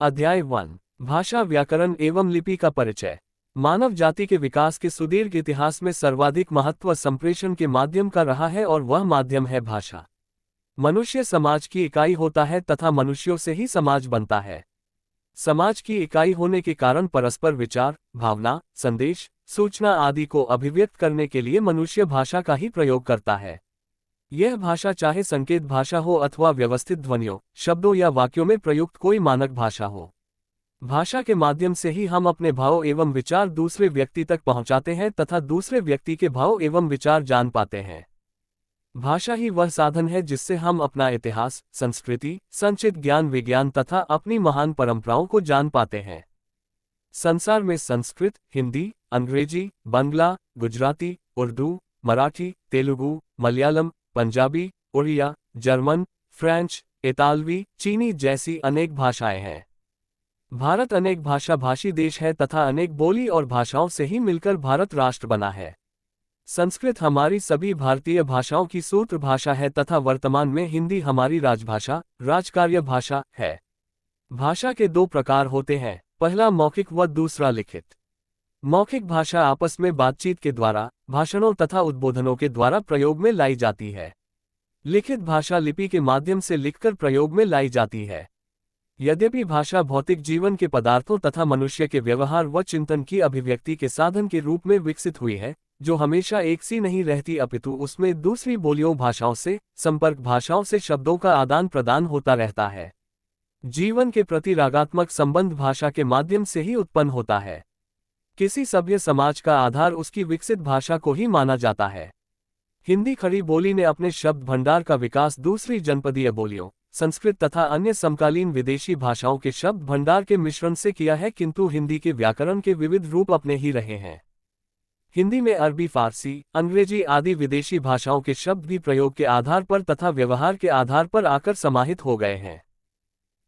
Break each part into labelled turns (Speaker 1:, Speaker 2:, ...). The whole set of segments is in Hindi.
Speaker 1: अध्याय 1। भाषा, व्याकरण एवं लिपि का परिचय। मानव जाति के विकास के सुदीर्घ इतिहास में सर्वाधिक महत्व संप्रेषण के माध्यम का रहा है और वह माध्यम है भाषा। मनुष्य समाज की इकाई होता है तथा मनुष्यों से ही समाज बनता है। समाज की इकाई होने के कारण परस्पर विचार, भावना, संदेश, सूचना आदि को अभिव्यक्त करने के लिए मनुष्य भाषा का ही प्रयोग करता है। यह भाषा चाहे संकेत भाषा हो अथवा व्यवस्थित ध्वनियों, शब्दों या वाक्यों में प्रयुक्त कोई मानक भाषा हो। भाषा के माध्यम से ही हम अपने भाव एवं विचार दूसरे व्यक्ति तक पहुंचाते हैं तथा दूसरे व्यक्ति के भाव एवं विचार जान पाते हैं। भाषा ही वह साधन है जिससे हम अपना इतिहास, संस्कृति, संचित ज्ञान विज्ञान तथा अपनी महान परंपराओं को जान पाते हैं। संसार में संस्कृत, हिंदी, अंग्रेजी, बांग्ला, गुजराती, उर्दू, मराठी, तेलुगु, मलयालम, पंजाबी, उड़िया, जर्मन, फ्रेंच, इतालवी, चीनी जैसी अनेक भाषाएं हैं। भारत अनेक भाषा भाषी देश है तथा अनेक बोली और भाषाओं से ही मिलकर भारत राष्ट्र बना है। संस्कृत हमारी सभी भारतीय भाषाओं की सूत्र भाषा है तथा वर्तमान में हिंदी हमारी राजभाषा, राजकार्य भाषा है। भाषा के दो प्रकार होते हैं, पहला मौखिक व दूसरा लिखित। मौखिक भाषा आपस में बातचीत के द्वारा, भाषणों तथा उद्बोधनों के द्वारा प्रयोग में लाई जाती है। लिखित भाषा लिपि के माध्यम से लिखकर प्रयोग में लाई जाती है। यद्यपि भाषा भौतिक जीवन के पदार्थों तथा मनुष्य के व्यवहार व चिंतन की अभिव्यक्ति के साधन के रूप में विकसित हुई है, जो हमेशा एक सी नहीं रहती अपितु उसमें दूसरी बोलियों भाषाओं से, संपर्क भाषाओं से शब्दों का आदान प्रदान होता रहता है। जीवन के प्रति रागात्मक संबंध भाषा के माध्यम से ही उत्पन्न होता है। किसी सभ्य समाज का आधार उसकी विकसित भाषा को ही माना जाता है। हिंदी खड़ी बोली ने अपने शब्द भंडार का विकास दूसरी जनपदीय बोलियों, संस्कृत तथा अन्य समकालीन विदेशी भाषाओं के शब्द भंडार के मिश्रण से किया है, किंतु हिंदी के व्याकरण के विविध रूप अपने ही रहे हैं। हिंदी में अरबी, फारसी, अंग्रेजी आदि विदेशी भाषाओं के शब्द भी प्रयोग के आधार पर तथा व्यवहार के आधार पर आकर समाहित हो गए हैं।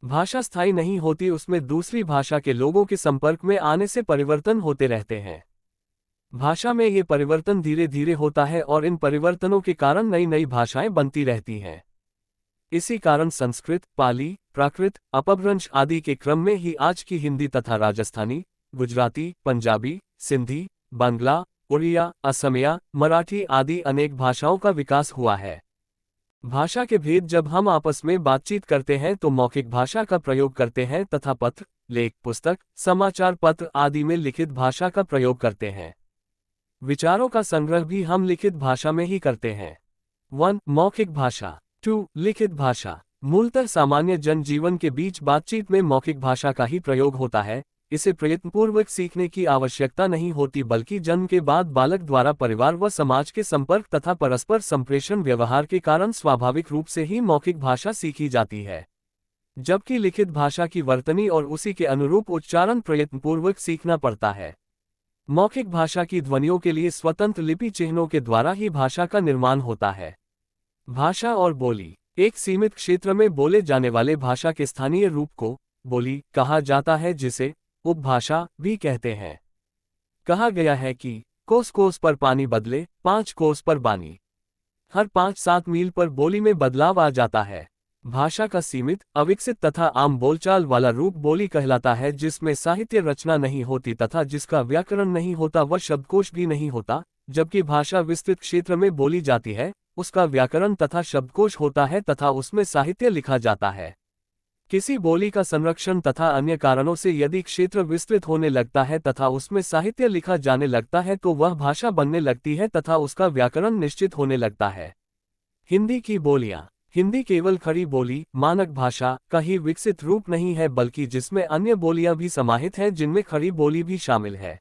Speaker 1: भाषा स्थायी नहीं होती, उसमें दूसरी भाषा के लोगों के संपर्क में आने से परिवर्तन होते रहते हैं। भाषा में ये परिवर्तन धीरे धीरे होता है और इन परिवर्तनों के कारण नई नई भाषाएं बनती रहती हैं। इसी कारण संस्कृत, पाली, प्राकृत, अपभ्रंश आदि के क्रम में ही आज की हिंदी तथा राजस्थानी, गुजराती, पंजाबी, सिंधी, बांग्ला, उड़िया, असमिया, मराठी आदि अनेक भाषाओं का विकास हुआ है। भाषा के भेद जब हम आपस में बातचीत करते हैं तो मौखिक भाषा का प्रयोग करते हैं तथा पत्र, लेख, पुस्तक, समाचार पत्र आदि में लिखित भाषा का प्रयोग करते हैं। विचारों का संग्रह भी हम लिखित भाषा में ही करते हैं। 1. मौखिक भाषा। 2. लिखित भाषा। मूलतः सामान्य जनजीवन के बीच बातचीत में मौखिक भाषा का ही प्रयोग होता है। इसे प्रयत्नपूर्वक सीखने की आवश्यकता नहीं होती, बल्कि जन्म के बाद बालक द्वारा परिवार व समाज के संपर्क तथा परस्पर संप्रेषण व्यवहार के कारण स्वाभाविक रूप से ही मौखिक भाषा सीखी जाती है। जबकि लिखित भाषा की वर्तनी और उसी के अनुरूप उच्चारण प्रयत्नपूर्वक सीखना पड़ता है। मौखिक भाषा की ध्वनियों के लिए स्वतंत्र लिपि चिन्हों के द्वारा ही भाषा का निर्माण होता है। भाषा और बोली। एक सीमित क्षेत्र में बोले जाने वाले भाषा के स्थानीय रूप को बोली कहा जाता है, जिसे उपभाषा भी कहते हैं। कहा गया है कि कोस कोस पर पानी बदले, 5 कोस पर बानी। हर 5-7 मील पर बोली में बदलाव आ जाता है। भाषा का सीमित, अविकसित तथा आम बोलचाल वाला रूप बोली कहलाता है, जिसमें साहित्य रचना नहीं होती तथा जिसका व्याकरण नहीं होता व शब्दकोश भी नहीं होता। जबकि भाषा विस्तृत क्षेत्र में बोली जाती है, उसका व्याकरण तथा शब्दकोश होता है तथा उसमें साहित्य लिखा जाता है। किसी बोली का संरक्षण तथा अन्य कारणों से यदि क्षेत्र विस्तृत होने लगता है तथा उसमें साहित्य लिखा जाने लगता है तो वह भाषा बनने लगती है तथा उसका व्याकरण निश्चित होने लगता है। हिंदी की बोलियां। हिंदी केवल खड़ी बोली, मानक भाषा का ही विकसित रूप नहीं है, बल्कि जिसमें अन्य बोलियां भी समाहित हैं, जिनमें खड़ी बोली भी शामिल है।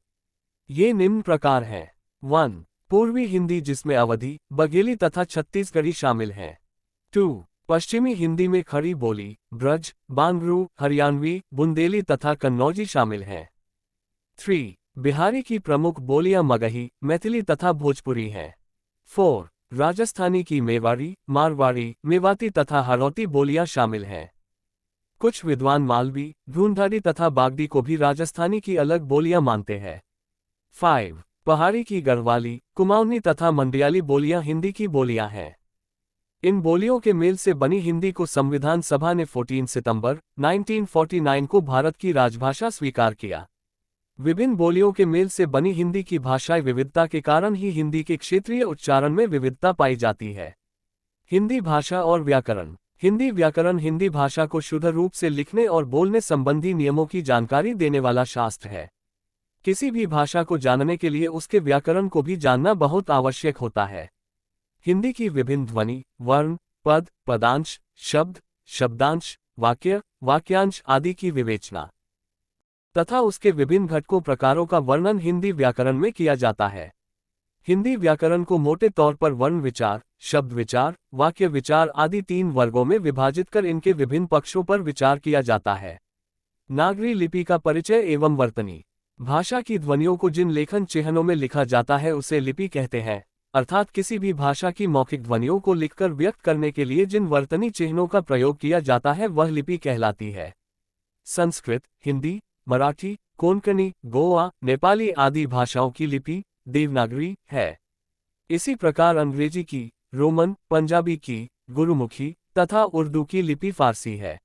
Speaker 1: ये निम्न प्रकार हैं। 1. पूर्वी हिंदी, जिसमें अवधी, बघेली तथा छत्तीसगढ़ी शामिल हैं। 2. पश्चिमी हिंदी में खड़ी बोली, ब्रज, बांगरू, हरियाणवी, बुंदेली तथा कन्नौजी शामिल हैं। 3. बिहारी की प्रमुख बोलियां मगही, मैथिली तथा भोजपुरी हैं। 4. राजस्थानी की मेवाड़ी, मारवाड़ी, मेवाती तथा हाड़ौती बोलियां शामिल हैं। कुछ विद्वान मालवी, ढूंढारी तथा बागडी को भी राजस्थानी की अलग बोलियां मानते हैं। 5. पहाड़ी की गढ़वाली, कुमाऊनी तथा मंडियाली बोलियां हिंदी की बोलियां हैं। इन बोलियों के मेल से बनी हिंदी को संविधान सभा ने 14 सितंबर 1949 को भारत की राजभाषा स्वीकार किया। विभिन्न बोलियों के मेल से बनी हिंदी की भाषाई विविधता के कारण ही हिंदी के क्षेत्रीय उच्चारण में विविधता पाई जाती है। हिंदी भाषा और व्याकरण। हिंदी व्याकरण हिंदी भाषा को शुद्ध रूप से लिखने और बोलने संबंधी नियमों की जानकारी देने वाला शास्त्र है। किसी भी भाषा को जानने के लिए उसके व्याकरण को भी जानना बहुत आवश्यक होता है। हिंदी की विभिन्न ध्वनि, वर्ण, पद, पदांश, शब्द, शब्दांश, वाक्य, वाक्यांश आदि की विवेचना तथा उसके विभिन्न घटकों प्रकारों का वर्णन हिंदी व्याकरण में किया जाता है। हिंदी व्याकरण को मोटे तौर पर वर्ण विचार, शब्द विचार, वाक्य विचार आदि 3 वर्गों में विभाजित कर इनके विभिन्न पक्षों पर विचार किया जाता है। नागरी लिपि का परिचय एवं वर्तनी। भाषा की ध्वनियों को जिन लेखन चिह्नों में लिखा जाता है उसे लिपि कहते हैं, अर्थात किसी भी भाषा की मौखिक ध्वनियों को लिखकर व्यक्त करने के लिए जिन वर्तनी चिह्नों का प्रयोग किया जाता है वह लिपि कहलाती है। संस्कृत, हिंदी, मराठी, कोंकणी, गोवा, नेपाली आदि भाषाओं की लिपि देवनागरी है। इसी प्रकार अंग्रेजी की, रोमन, पंजाबी की, गुरुमुखी तथा उर्दू की लिपि फारसी है।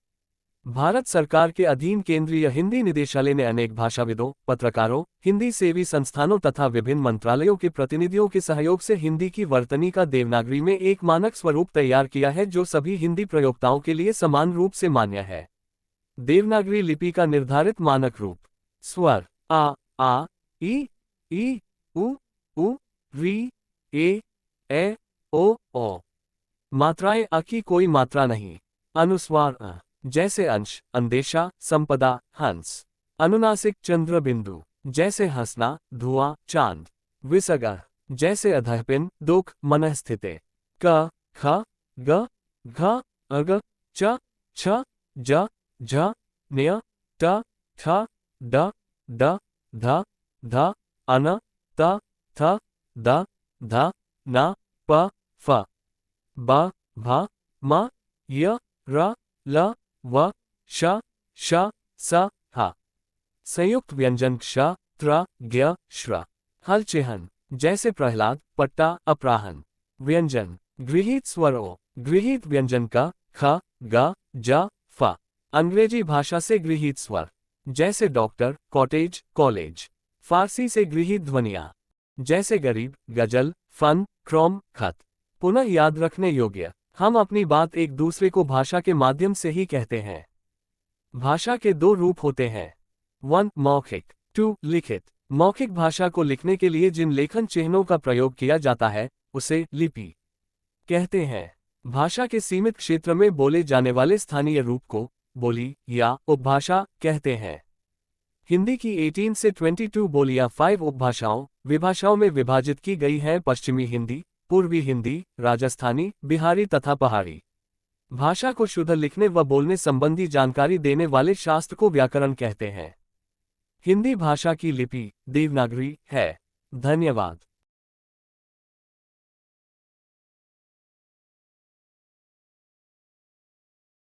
Speaker 1: भारत सरकार के अधीन केंद्रीय हिंदी निदेशालय ने अनेक भाषाविदों, पत्रकारों, हिंदी सेवी संस्थानों तथा विभिन्न मंत्रालयों के प्रतिनिधियों के सहयोग से हिंदी की वर्तनी का देवनागरी में एक मानक स्वरूप तैयार किया है जो सभी हिंदी प्रयोक्ताओं के लिए समान रूप से मान्य है। देवनागरी लिपि का निर्धारित मानक रूप। स्वर आ, ई, उ, री, ए, ओ। मात्राएं अ की कोई मात्रा नहीं। अनुस्वार अ, जैसे अंश, अंदेशा, संपदा, हंस। अनुनासिक चंद्र बिंदु, जैसे हंसना, धुआं, चांद। विसर्ग अ, जैसे अधःपिन, दुख, मनःस्थिते। क, ख, ग, घ, अग, च, छ, ज, झ, न्य, ट, ठ, ड, ढ, ध, अन, त, थ, द, ध, न, प, फ, ब, भ, म, य, र, ल, व, श, स, ह। संयुक्त व्यंजन क्ष, त्र, ज्ञ, श्र। हल चिह्न, जैसे प्रहलाद, पट्टा, अपराहन। व्यंजन, गृहीत स्वर ओ, गृहीत व्यंजन क, ख, ग, ज, फ। अंग्रेजी भाषा से गृहीत स्वर, जैसे डॉक्टर, कॉटेज, कॉलेज। फारसी से गृहीत ध्वनियाँ, जैसे गरीब, गजल, फन, क्रोम, खत। पुनः याद रखने योग्य, हम अपनी बात एक दूसरे को भाषा के माध्यम से ही कहते हैं। भाषा के 2 रूप होते हैं। 1. मौखिक, 2. लिखित। मौखिक भाषा को लिखने के लिए जिन लेखन चिह्नों का प्रयोग किया जाता है उसे लिपि कहते हैं। भाषा के सीमित क्षेत्र में बोले जाने वाले स्थानीय रूप को बोली या उपभाषा कहते हैं। हिंदी की 18 से 22 बोलियां 5 उपभाषाओं, विभाषाओं में विभाजित की गई हैं। पश्चिमी हिंदी, पूर्वी हिंदी, राजस्थानी, बिहारी तथा पहाड़ी। भाषा को शुद्ध लिखने व बोलने संबंधी जानकारी देने वाले शास्त्र को व्याकरण कहते हैं। हिंदी भाषा की लिपि देवनागरी है। धन्यवाद।